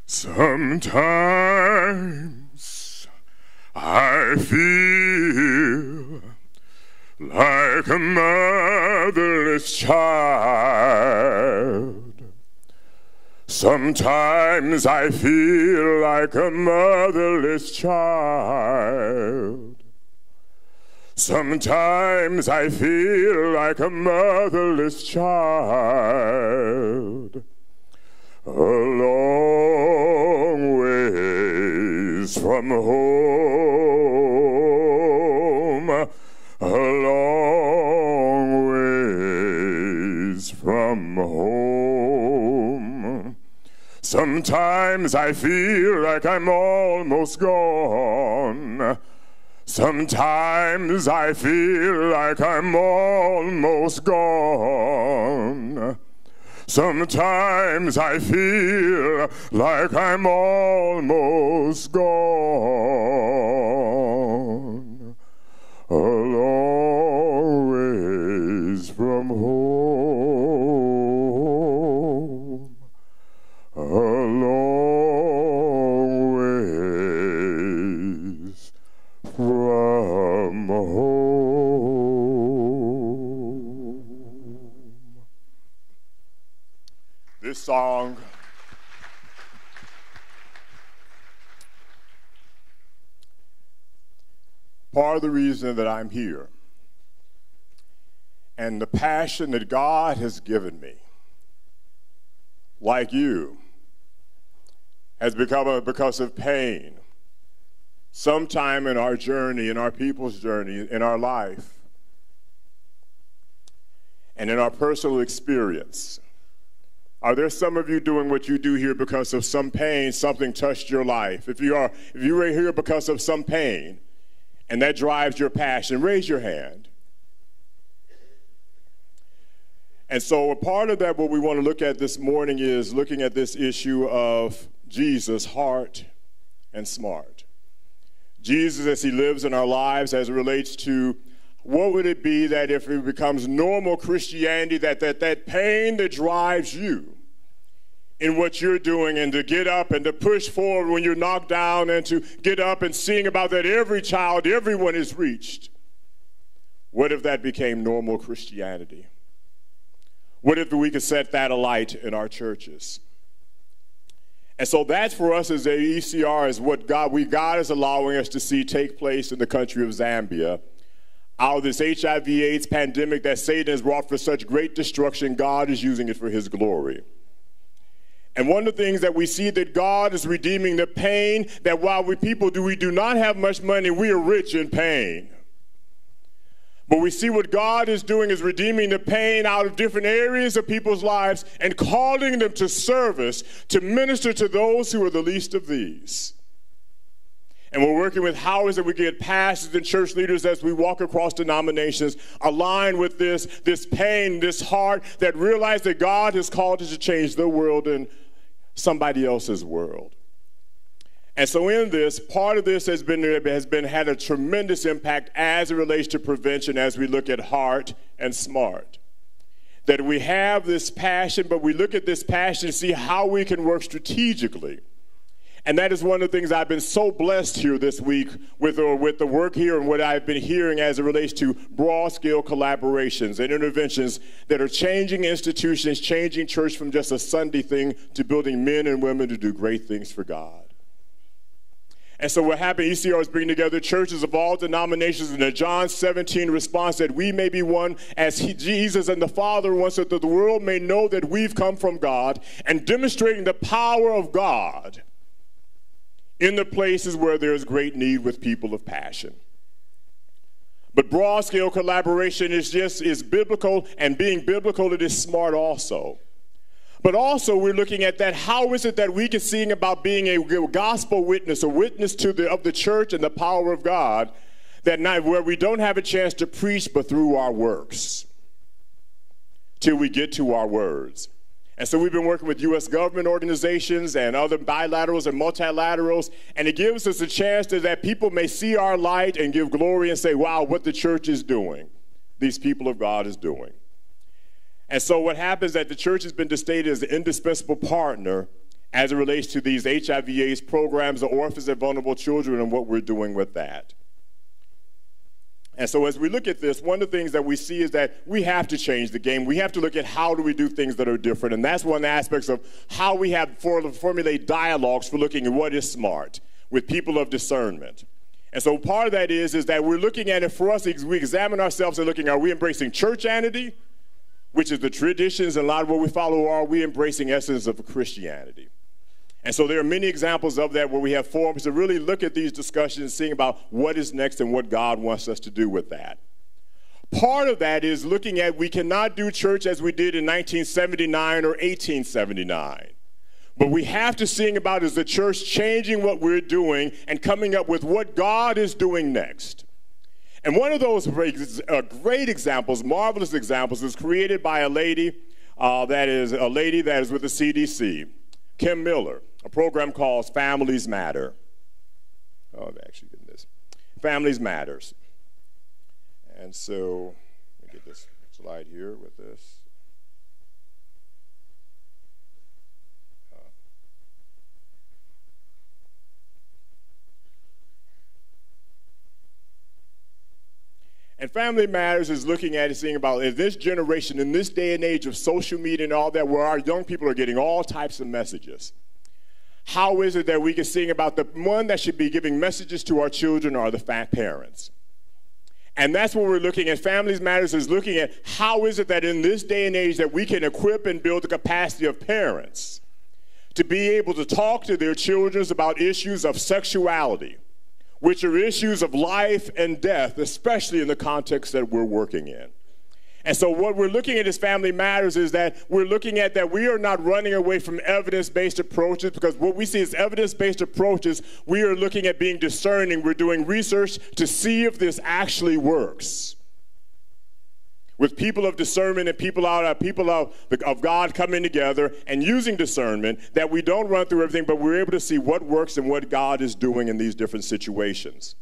Sometimes I feel like a motherless child. Sometimes I feel like a motherless child. Sometimes I feel like a motherless child. A long ways from home, a long ways from home. Sometimes I feel like I'm almost gone. Sometimes I feel like I'm almost gone. Sometimes I feel like I'm almost gone. A long ways from home. A long ways from home. This song part of the reason that I'm here and the passion that God has given me, like you, has become because of pain. Sometime in our journey, in our people's journey, in our life, and in our personal experience. Are there some of you doing what you do here because of some pain, something touched your life? If you were here because of some pain, and that drives your passion, raise your hand. And so a part of that, what we want to look at this morning is looking at this issue of Jesus, heart and smart. Jesus as he lives in our lives as it relates to what would it be that if it becomes normal Christianity, that pain that drives you in what you're doing and to get up and to push forward when you're knocked down and to get up and sing about that every child, everyone is reached. What if that became normal Christianity? What if we could set that alight in our churches? And so that's for us as a ECR is what God is allowing us to see take place in the country of Zambia. Out of this HIV/AIDS pandemic that Satan has brought for such great destruction, God is using it for his glory. And one of the things that we see that God is redeeming the pain that while we do not have much money, we are rich in pain. But we see what God is doing is redeeming the pain out of different areas of people's lives and calling them to service, to minister to those who are the least of these. And we're working with how is it we get pastors and church leaders as we walk across denominations aligned with this pain, this heart that realize that God has called us to change the world and somebody else's world. And so in this, part of this has had a tremendous impact as it relates to prevention as we look at heart and smart. That we have this passion, but we look at this passion to see how we can work strategically. And that is one of the things I've been so blessed here this week with the work here and what I've been hearing as it relates to broad-scale collaborations and interventions that are changing institutions, changing church from just a Sunday thing to building men and women to do great things for God. And so what happened, ECR is bringing together churches of all denominations in a John 17 response that we may be one as Jesus and the Father wants that the world may know that we've come from God and demonstrating the power of God in the places where there's great need with people of passion. But broad-scale collaboration is biblical, and being biblical, it is smart also. But also we're looking at that, how is it that we can sing about being a gospel witness, a witness of the church and the power of God, that night where we don't have a chance to preach but through our works, till we get to our words. And so we've been working with U.S. government organizations and other bilaterals and multilaterals, and it gives us a chance that people may see our light and give glory and say, wow, what the church is doing, these people of God is doing. And so what happens is that the church has been stated as an indispensable partner as it relates to these HIV/AIDS programs, the orphans and vulnerable children, and what we're doing with that. And so as we look at this, one of the things that we see is that we have to change the game. We have to look at how do we do things that are different. And that's one of the aspects of how we have formulate dialogues for looking at what is smart with people of discernment. And so part of that is that we're looking at it for us, we examine ourselves and looking, are we embracing churchianity, which is the traditions and a lot of what we follow, or are we embracing essence of Christianity? And so there are many examples of that where we have forums to really look at these discussions, seeing about what is next and what God wants us to do with that. Part of that is looking at we cannot do church as we did in 1979 or 1879. But we have to sing about is the church changing what we're doing and coming up with what God is doing next. And one of those great examples, marvelous examples, was created by a lady that is with the CDC, Kim Miller, a program called Families Matter. Oh, I'm actually getting this. Families Matters. And so, let me get this slide here with this. And Family Matters is looking at it, seeing about in this generation, in this day and age of social media and all that, where our young people are getting all types of messages. How is it that we can sing about the one that should be giving messages to our children are the fat parents? And that's what we're looking at. Families Matters is looking at how is it that in this day and age that we can equip and build the capacity of parents to be able to talk to their children about issues of sexuality, which are issues of life and death, especially in the context that we're working in. And so what we're looking at as Family Matters is that we're looking at that we are not running away from evidence-based approaches, because what we see as evidence-based approaches, we are looking at being discerning. We're doing research to see if this actually works. With people of discernment and people of God coming together and using discernment, that we don't run through everything, but we're able to see what works and what God is doing in these different situations.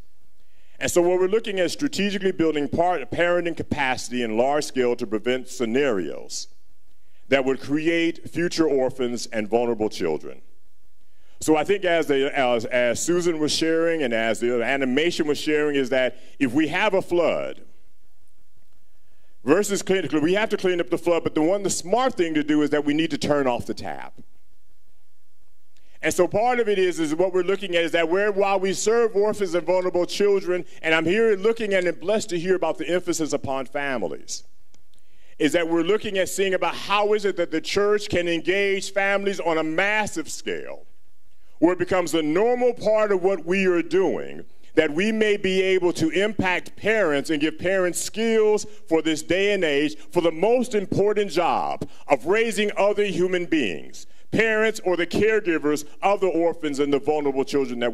And so what we're looking at is strategically building parenting capacity in large scale to prevent scenarios that would create future orphans and vulnerable children. So I think as Susan was sharing and as the animation was sharing is that if we have a flood, versus clinically, we have to clean up the flood, but the smart thing to do is that we need to turn off the tap. And so part of it is what we're looking at is that while we serve orphans and vulnerable children, and I'm here looking at and blessed to hear about the emphasis upon families, is that we're looking at seeing about how is it that the church can engage families on a massive scale, where it becomes a normal part of what we are doing, that we may be able to impact parents and give parents skills for this day and age for the most important job of raising other human beings, parents or the caregivers of the orphans and the vulnerable children that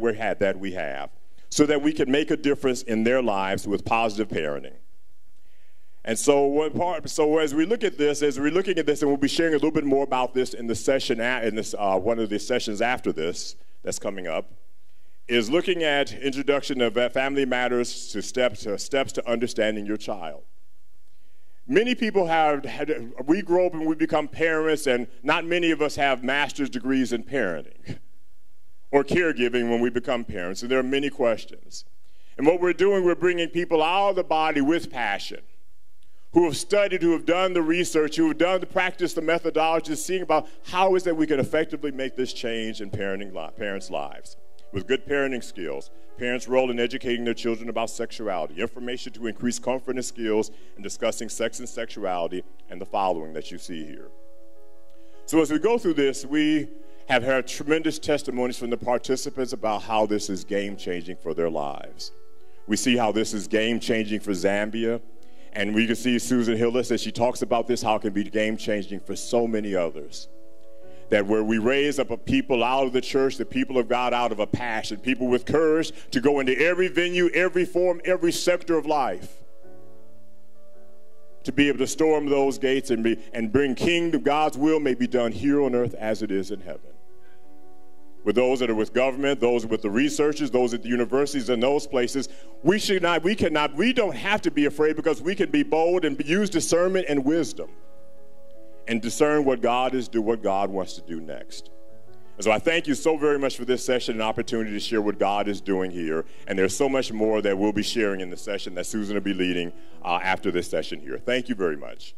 we have, so that we can make a difference in their lives with positive parenting. And so as we look at this, and we'll be sharing a little bit more about this in the session, one of the sessions after this that's coming up, is looking at introduction of Family Matters to steps to understanding your child. Many people we grow up and we become parents, and not many of us have master's degrees in parenting or caregiving when we become parents, and there are many questions. And what we're doing, we're bringing people out of the body with passion, who have studied, who have done the research, who have done the practice, the methodology, seeing about how is that we can effectively make this change in parents' lives. With good parenting skills, parents' role in educating their children about sexuality, information to increase comfort and skills in discussing sex and sexuality, and the following that you see here. So as we go through this, we have heard tremendous testimonies from the participants about how this is game-changing for their lives. We see how this is game-changing for Zambia, and we can see Susan Hillis as she talks about this, how it can be game-changing for so many others. That where we raise up a people out of the church, the people of God out of a passion, people with courage to go into every venue, every form, every sector of life, to be able to storm those gates and bring kingdom, God's will may be done here on earth as it is in heaven. With those that are with government, those with the researchers, those at the universities and those places, we don't have to be afraid, because we can be bold and use discernment and wisdom and discern what God wants to do next. And so I thank you so very much for this session and opportunity to share what God is doing here. And there's so much more that we'll be sharing in the session that Susan will be leading after this session here. Thank you very much.